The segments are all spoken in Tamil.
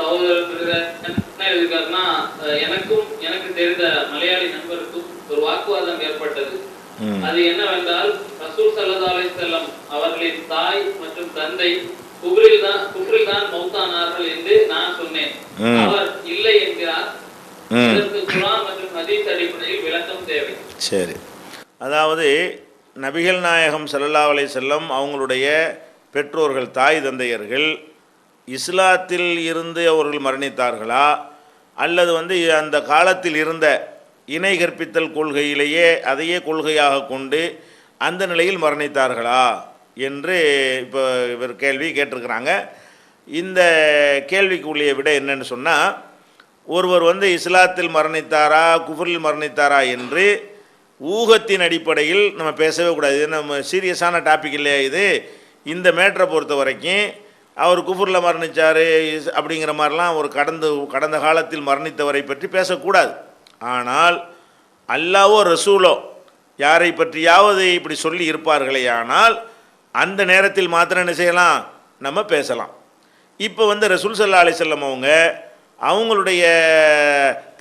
சகோதரர் என்ன எழுதியிருக்காருன்னா, எனக்கும் எனக்கு தெரிந்த மலையாளி நண்பருக்கும் ஒரு வாக்குவாதம் ஏற்பட்டது. அது என்னவென்றால், ரசூல் ஸல்லல்லாஹு அலைஹி வஸல்லம் அவர்களின் தாய் மற்றும் தந்தை குஃப்ரில் தான் மௌத்தானார்கள் என்று நான் சொன்னேன். அவர் இல்லை என்கிறார். இதற்கு குர்ஆன் மற்றும் ஹதீஸ் அடிப்படையில் விளக்கம் தேவை. சரி, அதாவது நபிகள் நாயகம் ஸல்லல்லாஹு அலைஹி வஸல்லம் அவங்களுடைய பெற்றோர்கள், தாய் தந்தையர்கள் இஸ்லாத்தில் இருந்து அவர்கள் மரணித்தார்களா, அல்லது அந்த காலத்தில் இருந்த இணை கற்பித்தல் கொள்கையிலேயே அதையே கொள்கையாக கொண்டு அந்த நிலையில் மரணித்தார்களா என்று இப்போ இவர் கேள்வி கேட்டிருக்கிறாங்க. இந்த கேள்விக்கு உள்ள விட என்னன்னு சொன்னால், ஒருவர் இஸ்லாத்தில் மரணித்தாரா குஃப்ரில் மரணித்தாரா என்று ஊகத்தின் அடிப்படையில் நம்ம பேசவே கூடாது. இது நம்ம சீரியஸான டாபிக் இல்லையா இது. இந்த மேட்டரை பொறுத்த வரைக்கும் அவர் குஃப்ரில் மரணித்தார் அப்படிங்கிற மாதிரிலாம் ஒரு கடந்த காலத்தில் மரணித்தவரை பற்றி பேசக்கூடாது. ஆனால் அல்லாஹ்வோ ரசூலோ யாரை பற்றியாவது இப்படி சொல்லி இருப்பார்களே, ஆனால் அந்த நேரத்தில் மாத்திரம் என்ன செய்யலாம், நம்ம பேசலாம். இப்போ ரசூல் ஸல்லல்லாஹு அலைஹி வஸல்லம் அவங்களுடைய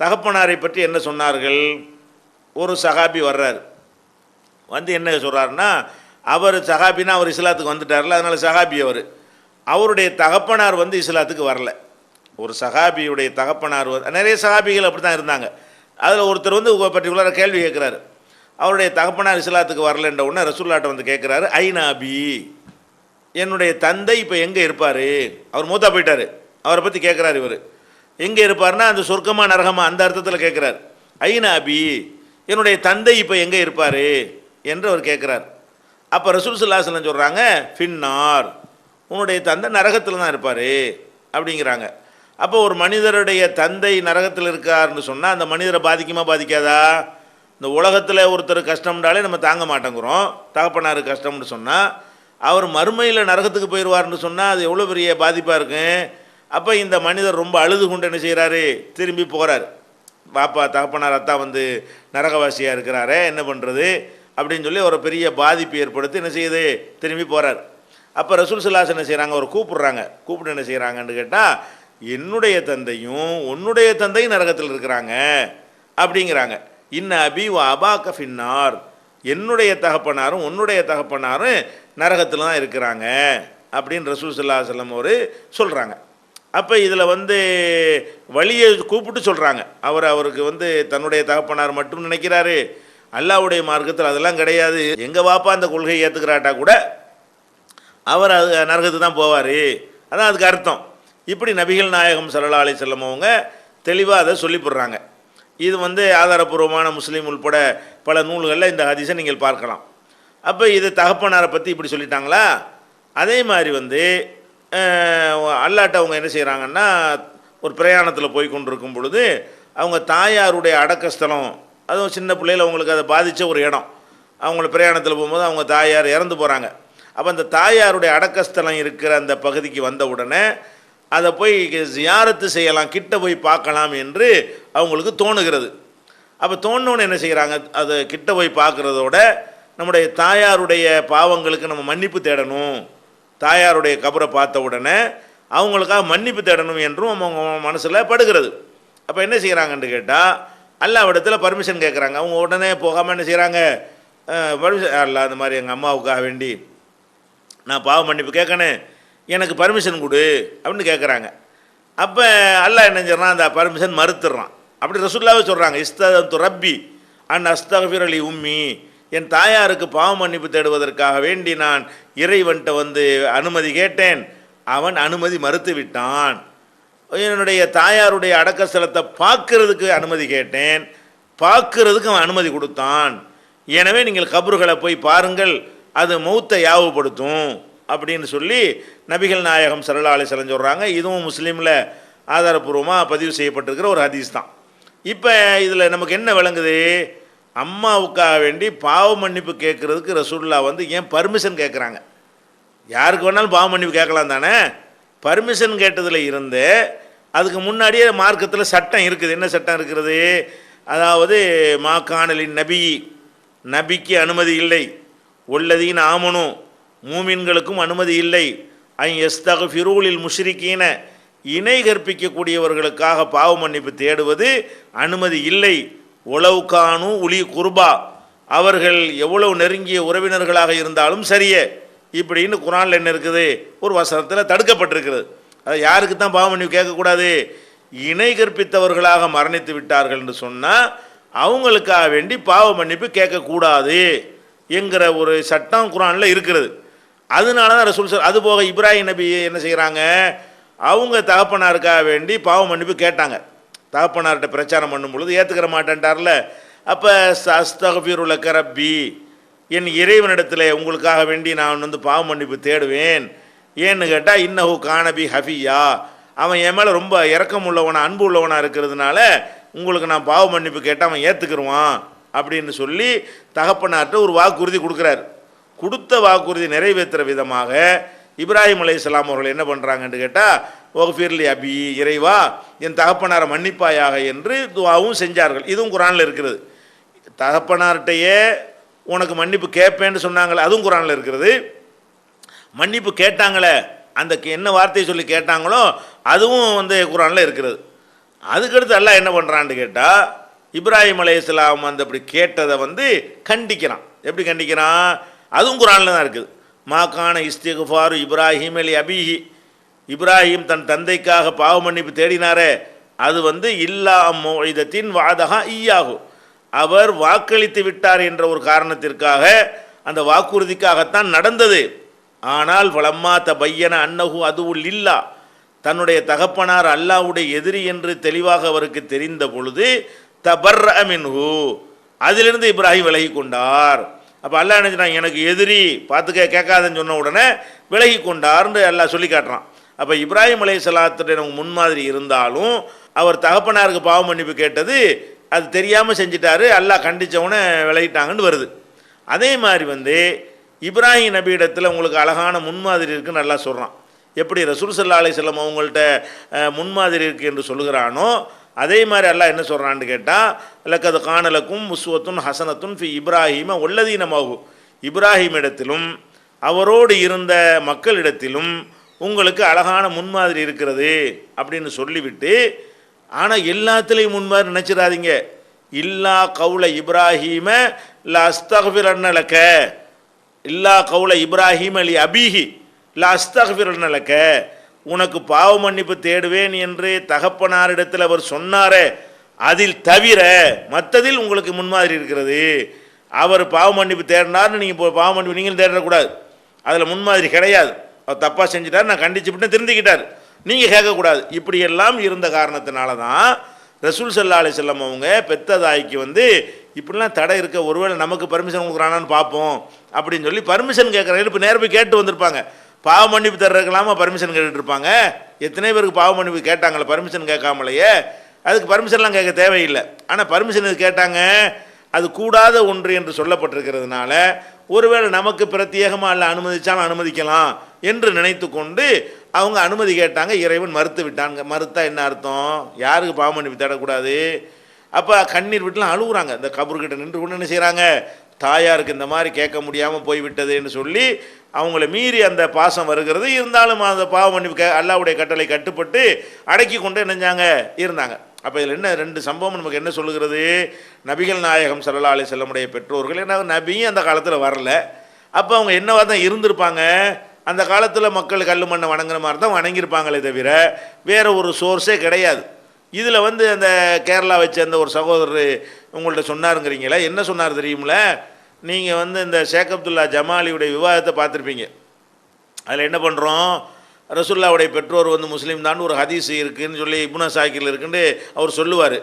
தகப்பனாரை பற்றி என்ன சொன்னார்கள்? ஒரு சஹாபி வர்றார், என்ன சொல்கிறாருன்னா, அவர் சஹாபினா அவர் இஸ்லாத்துக்கு வந்துட்டார்ல, அதனால் சஹாபி அவருடைய தகப்பனார் இஸ்லாத்துக்கு வரல. ஒரு சஹாபியுடைய தகப்பனார் நிறைய சஹாபிகள் அப்படி தான் இருந்தாங்க. அதில் ஒருத்தர் பர்டிகுலராக கேள்வி கேட்குறாரு. அவருடைய தகப்பனார் இஸ்லாத்துக்கு வரலன்ற உடனே ரசூலுல்லாஹ்ட்ட கேட்குறாரு, ஐநாபி, என்னுடைய தந்தை இப்போ எங்கே இருப்பார்? அவர் மூத்தா போயிட்டார், அவரை பற்றி கேட்குறாரு. இவர் எங்கே இருப்பார்னா அந்த சொர்க்கமா நரகமா அந்த அர்த்தத்தில் கேட்குறார். ஐநாபி, என்னுடைய தந்தை இப்போ எங்கே இருப்பார் என்று அவர் கேட்குறார். அப்போ ரசூல் ஸல்லல்லாஹு அலைஹி வஸல்லம் சொல்கிறாங்க, ஃபின்னார், உன்னுடைய தந்தை நரகத்தில் தான் இருப்பார் அப்படிங்கிறாங்க. அப்போ ஒரு மனிதருடைய தந்தை நரகத்தில் இருக்காருன்னு சொன்னால் அந்த மனிதரை பாதிக்குமா பாதிக்காதா? இந்த உலகத்தில் ஒருத்தர் கஷ்டம்னாலே நம்ம தாங்க மாட்டேங்கிறோம். தகப்பனார் கஷ்டம்னு சொன்னால் அவர் மறுமையில் நரகத்துக்கு போயிடுவார்னு சொன்னால் அது எவ்வளோ பெரிய பாதிப்பாக இருக்கும். அப்போ இந்த மனிதர் ரொம்ப அழுது கொண்டு என்ன செய்கிறாரு, திரும்பி போகிறார். பாப்பா தகப்பனார் அத்தா நரகவாசியாக இருக்கிறாரே, என்ன பண்ணுறது அப்படின்னு சொல்லி ஒரு பெரிய பாதிப்பு ஏற்படுத்தி என்ன செய்யுது, திரும்பி போகிறார். அப்போ ரசூல் ஸல்லல்லாஹு அலைஹி வஸல்லம் என்ன செய்கிறாங்க, ஒரு கூப்பிட்டு என்ன செய்கிறாங்கன்னு கேட்டால், என்னுடைய தந்தையும் உன்னுடைய தந்தையும் நரகத்தில் இருக்கிறாங்க அப்படிங்கிறாங்க. இன்ன அபி வ அபாக ஃபின்னார், என்னுடைய தகப்பனாரும் உன்னுடைய தகப்பனாரும் நரகத்தில் தான் இருக்கிறாங்க அப்படின்னு ரசூல் ஸல்லல்லாஹு அலைஹி வஸல்லம் சொல்கிறாங்க. அப்போ இதில் வழியை கூப்பிட்டு சொல்கிறாங்க. அவருக்கு தன்னுடைய தகப்பனார் மட்டும் நினைக்கிறாரு. அல்லாஹ்வுடைய மார்க்கத்தில் அதெல்லாம் கிடையாது. எங்கள் வாப்பா அந்த கொள்கையை ஏற்றுக்கிறாட்டா கூட அவர் அது நரகத்துக்கு தான் போவார், அதான் அதுக்கு அர்த்தம். இப்படி நபிகள் நாயகம் ஸல்லல்லாஹு அலைஹி வஸல்லம் தெளிவாக அதை சொல்லிவிடுறாங்க. இது ஆதாரபூர்வமான முஸ்லீம் உள்பட பல நூல்களில் இந்த ஹதீஸை நீங்கள் பார்க்கலாம். அப்போ இது தகப்பனாரை பற்றி இப்படி சொல்லிட்டாங்களா. அதே மாதிரி அல்லாட்ட அவங்க என்ன செய்கிறாங்கன்னா, ஒரு பிரயாணத்தில் போய் கொண்டிருக்கும் பொழுது அவங்க தாயாருடைய அடக்கஸ்தலம், அதுவும் சின்ன பிள்ளையில் அவங்களுக்கு அதை பாதித்த ஒரு இடம். அவங்கள பிரயாணத்தில் போகும்போது அவங்க தாயார் இறந்து போகிறாங்க. அப்போ அந்த தாயாருடைய அடக்கஸ்தலம் இருக்கிற அந்த பகுதிக்கு வந்த உடனே அதை போய் ஜியாரத்து செய்யலாம், கிட்ட போய் பார்க்கலாம் என்று அவங்களுக்கு தோணுகிறது. அப்போ தோணுன்னு என்ன செய்கிறாங்க, அதை கிட்ட போய் பார்க்குறதோட நம்முடைய தாயாருடைய பாவங்களுக்கு நம்ம மன்னிப்பு தேடணும், தாயாருடைய கபரை பார்த்த உடனே அவங்களுக்காக மன்னிப்பு தேடணும் என்றும் அவங்க மனசில் படுகிறது. அப்போ என்ன செய்கிறாங்கன்னு கேட்டால், அல்லாஹ்விடத்தில் பர்மிஷன் கேட்குறாங்க. அவங்க உடனே போகாமல் என்ன செய்கிறாங்க, பர்மிஷன், அல்ல அந்த மாதிரி எங்கள் அம்மாவுக்காக வேண்டி நான் பாவ மன்னிப்பு கேட்கணும், எனக்கு பர்மிஷன் கொடு அப்படின்னு கேட்குறாங்க. அப்போ அல்லாஹ் என்ன செய்கிறான், அந்த பர்மிஷன் மறுத்துடுறான். அப்படி ரசூலுல்லாஹ் சொல்கிறாங்க, இஸ்தகஃபர்து ரப்பி அன் அஸ்தக்ஃபிர லி உம்மி, என் தாயாருக்கு பாவ மன்னிப்பு தேடுவதற்காக வேண்டி நான் இறைவன்கிட்ட அனுமதி கேட்டேன், அவன் அனுமதி மறுத்து விட்டான். என்னுடைய தாயாருடைய அடக்கஸ்தலத்தை பார்க்கறதுக்கு அனுமதி கேட்டேன், பார்க்கறதுக்கு அவன் அனுமதி கொடுத்தான். எனவே நீங்கள் கபறுகளை போய் பாருங்கள், அது மௌத்தை யாவுபடுத்தும் அப்படின்னு சொல்லி நபிகள் நாயகம் ஸல்லல்லாஹு அலைஹி வஸல்லம் சொல்கிறாங்க. இதுவும் முஸ்லீமில் ஆதாரபூர்வமாக பதிவு செய்யப்பட்டிருக்கிற ஒரு ஹதீஸ் தான். இப்போ இதில் நமக்கு என்ன விளங்குது, அம்மாவுக்காக வேண்டி பாவ மன்னிப்பு கேட்குறதுக்கு ரசூலுல்லாஹ் ஏன் பர்மிஷன் கேட்குறாங்க? யாருக்கு வேணாலும் பாவ மன்னிப்பு கேட்கலாம் தானே. பர்மிஷன் கேட்டதில் இருந்து அதுக்கு முன்னாடியே மார்க்கத்தில் சட்டம் இருக்குது. என்ன சட்டம் இருக்கிறது, அதாவது மாக்கானலின் நபிக்கு அனுமதி இல்லை, உள்ளதீன் ஆமனு மூமின்களுக்கும் அனுமதி இல்லை, ஐ எஸ்தக்ஃபிரூலில் முஷ்ரிக்கீன இணை கற்பிக்கக்கூடியவர்களுக்காக பாவ மன்னிப்பு தேடுவது அனுமதி இல்லை. உளவுக்கானு உலி குர்பா, அவர்கள் எவ்வளவு நெருங்கிய உறவினர்களாக இருந்தாலும் சரியே இப்படின்னு குர்ஆனில் என்ன இருக்குது, ஒரு வசனத்தில் தடுக்கப்பட்டிருக்கிறது. அது யாருக்கு தான் பாவ மன்னிப்பு கேட்கக்கூடாது? இணை கற்பித்தவர்களாக மரணித்து விட்டார்கள் என்று சொன்னால் அவங்களுக்காக வேண்டி பாவ மன்னிப்பு கேட்கக்கூடாது என்கிற ஒரு சட்டம் குர்ஆனில் இருக்கிறது. அதனால தான் ரசூல் அதுபோக இப்ராஹிம் நபி என்ன செய்கிறாங்க, அவங்க தகப்பனாருக்காக வேண்டி பாவ மன்னிப்பு கேட்டாங்க. தகப்பனார்கிட்ட பிரச்சாரம் பண்ணும் பொழுது ஏற்றுக்கிற மாட்டேன்ட்டார்ல. அப்போ அஸ்தக்ஃபிருலக ரப்பி, என் இறைவனிடத்தில் உங்களுக்காக வேண்டி நான் வந்து பாவ மன்னிப்பு தேடுவேன். ஏன்னு கேட்டால் இன்னஹு கானபி ஹஃபியா, அவன் என் மேலே ரொம்ப இரக்கம் உள்ளவனா அன்பு உள்ளவனாக இருக்கிறதுனால உங்களுக்கு நான் பாவ மன்னிப்பு கேட்டால் அவன் ஏற்றுக்கிடுவான் அப்படின்னு சொல்லி தகப்பனார்கிட்ட ஒரு வாக்குறுதி கொடுக்குறாரு. கொடுத்த வாக்குறுதி நிறைவேற்றுற விதமாக இப்ராஹிம் அலைஹிஸ்ஸலாம் அவர்கள் என்ன பண்ணுறாங்கன்னு கேட்டால் ஒஃபிர்லி அபி, இறைவா என் தகப்பனாரை மன்னிப்பாயாக என்று துவாவும் செஞ்சார்கள். இதுவும் குர்ஆனில் இருக்கிறது. தகப்பனார்கிட்டையே உனக்கு மன்னிப்பு கேட்பேன்னு சொன்னாங்களே, அதுவும் குர்ஆனில் இருக்கிறது. மன்னிப்பு கேட்டாங்களே, அந்த என்ன வார்த்தையை சொல்லி கேட்டாங்களோ அதுவும் வந்து குர்ஆனில் இருக்கிறது. அதுக்கடுத்து அல்லாஹ் என்ன பண்ணுறான்னு கேட்டால் இப்ராஹிம் அலைஹிஸ்ஸலாம் வந்து அப்படி கேட்டதை வந்து கண்டிக்கிறான். எப்படி கண்டிக்கிறான்? அதுவும் குர்ஆனில் தான் இருக்குது. மாக்கான இஸ்திக்ஃபாரு இப்ராஹிம் அலி அபிஹி, இப்ராஹிம் தன் தந்தைக்காக பாவ மன்னிப்பு தேடினாரே அது வந்து இல்லா மௌஇதத்தின் வாதஹா ஈயாகு, அவர் வாக்களித்து விட்டார் என்ற ஒரு காரணத்திற்காக அந்த வாக்குறுதிக்காகத்தான் நடந்தது. ஆனால் வலம்மா தபையன அன்னஹு அதுவுல் இல்லா, தன்னுடைய தகப்பனார் அல்லாஹ்வுடைய எதிரி என்று தெளிவாக அவருக்கு தெரிந்த பொழுது தபர்ர மின்ஹு, அதிலிருந்து இப்ராஹிம் விலகி கொண்டார். அப்போ அல்லாஹ் நினைச்சான் எனக்கு எதிரி பார்த்துக்க கேட்காதன்னு சொன்ன உடனே விலகி கொண்டார்னு அல்லாஹ் சொல்லி காட்டுறான். அப்போ இப்ராஹிம் அலைஹிஸ்ஸலாத்துடைய நமக்கு முன்மாதிரி இருந்தாலும் அவர் தகப்பனாருக்கு பாவ மன்னிப்பு கேட்டது அது தெரியாமல் செஞ்சிட்டாரு, அல்லாஹ் கண்டித்தவனே விலகிட்டாங்கன்னு வருது. அதே மாதிரி வந்து இப்ராஹிம் நபியிடத்தில் உங்களுக்கு அழகான முன்மாதிரி இருக்குன்னு நல்லா சொல்கிறான். எப்படி ரசூல் ஸல்லல்லாஹு அலைஹி வஸல்லம் அவங்கள்ட்ட முன்மாதிரி இருக்குது என்று சொல்லுகிறானோ அதே மாதிரி அல்லாஹ் என்ன சொல்கிறான்னு கேட்டால் லக்கது கானலக்கும் உஸ்வத்துன் ஹசனத்துன் ஃபி இப்ராஹிம வல்லதீனமாகு, இப்ராஹிம் இடத்திலும் அவரோடு இருந்த மக்களிடத்திலும் உங்களுக்கு அழகான முன்மாதிரி இருக்கிறது அப்படின்னு சொல்லிவிட்டு, ஆனால் எல்லாத்துலேயும் முன்மாதிரி நினச்சிடாதீங்க. இல்லா கவுல இப்ராஹிம லா அஸ்தக்ஃபிரன்ன லக, இல்லா கவுல இப்ராஹிம் அலி அபிஹி லா அஸ்தக்ஃபிரன்ன லக, உனக்கு பாவ மன்னிப்பு தேடுவேன் என்று தகப்பனாரிடத்தில் அவர் சொன்னாரே அதில் தவிர மற்றதில் உங்களுக்கு முன்மாதிரி இருக்கிறது. அவர் பாவ மன்னிப்பு தேடினார்னு நீங்கள் பாவ மன்னிப்பு நீங்களும் தேடக்கூடாது, அதில் முன்மாதிரி கிடையாது. அவர் தப்பாக செஞ்சுட்டார், நான் கண்டிச்சு விட்டு திருந்திக்கிட்டார், நீங்கள் கேட்கக்கூடாது. இப்படியெல்லாம் இருந்த காரணத்தினால தான் ரசூல் ஸல்லல்லாஹு அலைஹி வஸல்லம் அவங்க பெத்த தாய்க்கு வந்து இப்படிலாம் தடை இருக்க, ஒருவேளை நமக்கு பர்மிஷன் கொடுக்குறானான்னு பார்ப்போம் அப்படின்னு சொல்லி பர்மிஷன் கேட்குறாங்க. இப்போ நேரம் போய் கேட்டு வந்திருப்பாங்க, பாவ மன்னிப்பு தர்றதுக்கெல்லாமா பர்மிஷன் கேட்டுட்டு இருப்பாங்க. எத்தனை பேருக்கு பாவ மன்னிப்பு கேட்டாங்களே பர்மிஷன் கேட்காமலையே, அதுக்கு பர்மிஷன்லாம் கேட்க தேவையில்லை. ஆனால் பர்மிஷன் இது கேட்டாங்க, அது கூடாத ஒன்று என்று சொல்லப்பட்டிருக்கிறதுனால ஒருவேளை நமக்கு பிரத்யேகமாக அல்ல அனுமதிச்சாலும் அனுமதிக்கலாம் என்று நினைத்து கொண்டு அவங்க அனுமதி கேட்டாங்க. இறைவன் மறுத்து விட்டாங்க. மறுத்தா என்ன அர்த்தம்? யாருக்கு பாவ மன்னிப்பு தேடக்கூடாது? அப்போ கண்ணீர் விட்டுலாம் அழுகுறாங்க. இந்த கபர்கிட்ட நின்று கொண்டு என்ன செய்கிறாங்க, தாயாருக்கு இந்த மாதிரி கேட்க முடியாமல் போய்விட்டதுன்னு சொல்லி அவங்கள மீறி அந்த பாசம் வருகிறது. இருந்தாலும் அந்த பாவ மன்னிப்பு அல்லாஹ்வுடைய கட்டளை கட்டுப்பட்டு அடக்கி கொண்டு நினைஞ்சாங்க இருந்தாங்க. அப்போ இதில் என்ன ரெண்டு சம்பவம் நமக்கு என்ன சொல்லுகிறது? நபிகள் நாயகம் ஸல்லல்லாஹு அலைஹி வஸல்லமுடைய பெற்றோர்கள் என்ன, நபியும் அந்த காலத்தில் வரல. அப்போ அவங்க என்னவா தான் இருந்திருப்பாங்க, அந்த காலத்தில் மக்கள் கல் மண்ணை வணங்குற மாதிரி தான் வணங்கியிருப்பாங்களே தவிர வேறு ஒரு சோர்ஸே கிடையாது. இதில் வந்து அந்த கேரளா வச்ச அந்த ஒரு சகோதரர் உங்கள்கிட்ட சொன்னாருங்கிறீங்களே, என்ன சொன்னார் தெரியுமில? நீங்கள் வந்து இந்த ஷேக் அப்துல்லா ஜமாலியுடைய விவாதத்தை பார்த்துருப்பீங்க. அதில் என்ன பண்ணுறோம், ரசூலுல்லாஹ்வுடைய பெற்றோர் வந்து முஸ்லீம் தான் ஒரு ஹதீஸ் இருக்குதுன்னு சொல்லி இப்னு சாக்கில் இருக்குன்னு அவர் சொல்லுவார்.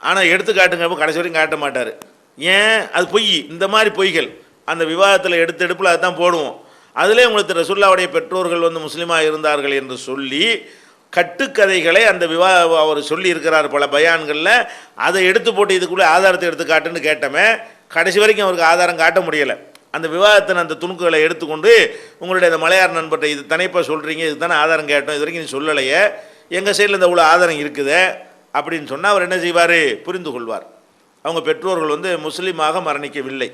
ஆனால் எடுத்து காட்டுங்க கடைசி வரைக்கும் காட்ட மாட்டார். ஏன்? அது பொய். இந்த மாதிரி பொய்கள் அந்த விவாதத்தில் எடுப்பில் அதுதான் போடுவோம். அதிலே உங்களுக்கு ரசூலுல்லாஹ்வுடைய பெற்றோர்கள் வந்து முஸ்லீமாக இருந்தார்கள் என்று சொல்லி கட்டுக்கதைகளை அந்த அவர் சொல்லி இருக்கிறார் பல பயான்களில். அதை எடுத்து போட்டு இதுக்குள்ளே ஆதாரத்தை எடுத்து காட்டுன்னு கேட்டமே, கடைசி வரைக்கும் அவருக்கு ஆதாரம் காட்ட முடியலை. அந்த விவாதத்தின் அந்த துணுக்குகளை எடுத்துக்கொண்டு உங்களுடைய அந்த மலையார் நண்பர்கிட்ட இது தனிப்பாக சொல்கிறீங்க, இதுக்கு தானே ஆதாரம் கேட்டோம், இது வரைக்கும் நீ சொல்லலையே, எங்கள் சைடில் இந்த இவ்வளோ ஆதாரம் இருக்குது அப்படின்னு சொன்னால் அவர் என்ன செய்வார்? புரிந்து கொள்வார். அவங்க பெற்றோர்கள் வந்து முஸ்லீமாக மரணிக்கவில்லை.